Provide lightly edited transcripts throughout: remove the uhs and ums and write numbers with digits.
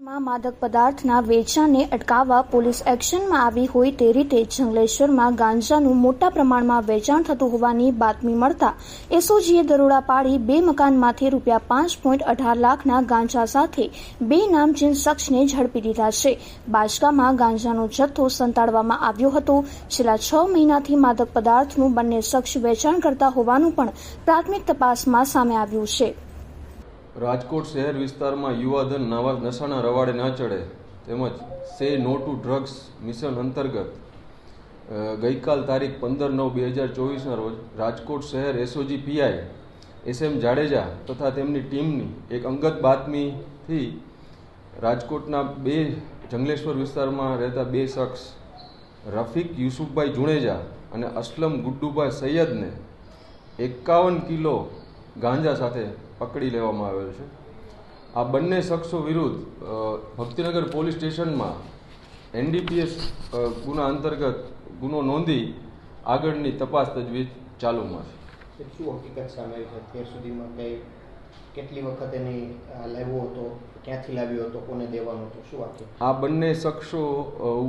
માં માદક પદાર્થના વેચાણને અટકાવવા પોલીસ એક્શનમાં આવી હોય તે રીતે જંગલેશ્વરમાં ગાંજાનું મોટા પ્રમાણમાં વેચાણ થતું હોવાની બાતમી મળતા એસઓજીએ દરોડા પાડી 2 મકાનમાંથી ₹5.18 લાખના ગાંજા સાથે 2 નામચીન શખ્સને ઝડપી લીધા છે. બાચકામાં ગાંજાનો જથ્થો સંતાડવામાં આવ્યો હતો. છેલ્લા 6 મહિનાથી માદક પદાર્થનું બંને શખ્સ વેચાણ કરતા હોવાનું પણ પ્રાથમિક તપાસમાં સામે આવ્યું છે. રાજકોટ શહેર વિસ્તારમાં યુવાધન નવા નશાના રવાડે ન ચડે તેમજ સે નો ટુ ડ્રગ્સ મિશન અંતર્ગત ગઈકાલ તારીખ 15/9/2024ના રોજ રાજકોટ શહેર એસઓજી પીઆઈ એસએમ જાડેજા તથા તેમની ટીમની એક અંગત બાતમીથી રાજકોટના જંગલેશ્વર વિસ્તારમાં રહેતા 2 શખ્સ રફીક યુસુફભાઈ જુણેજા અને અસલમ ગુડ્ડુભાઈ સૈયદને 51 કિલો ગાંજા સાથે પકડી લેવામાં આવેલ છે. આ બંને શખ્સો વિરુદ્ધ ભક્તિનગર પોલીસ સ્ટેશનમાં એનડીપીએસ ગુના અંતર્ગત ગુનો નોંધી આગળની તપાસ તજવીજ ચાલુમાં છે. શું હકીકત સામે આવી છે? અત્યાર સુધીમાં કેટલી વખત એની લાવ્યો હતો, ક્યાંથી લાવ્યો હતો, કોને દેવાનો હતો, શું આખી? આ બંને શખ્સો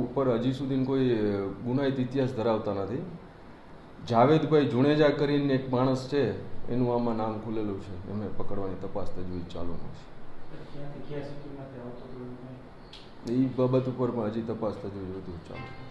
ઉપર હજી સુધી કોઈ ગુનાહિત ઇતિહાસ ધરાવતા નથી. જાવેદભાઈ જુણેજા કરીને એક માણસ છે, એનું આમાં નામ ખુલેલું છે. એમને પકડવાની તપાસ તજવીજ ચાલુમાં છે. એ બાબત ઉપર પણ હજી તપાસ તજવીજ વધુ ચાલુ છે.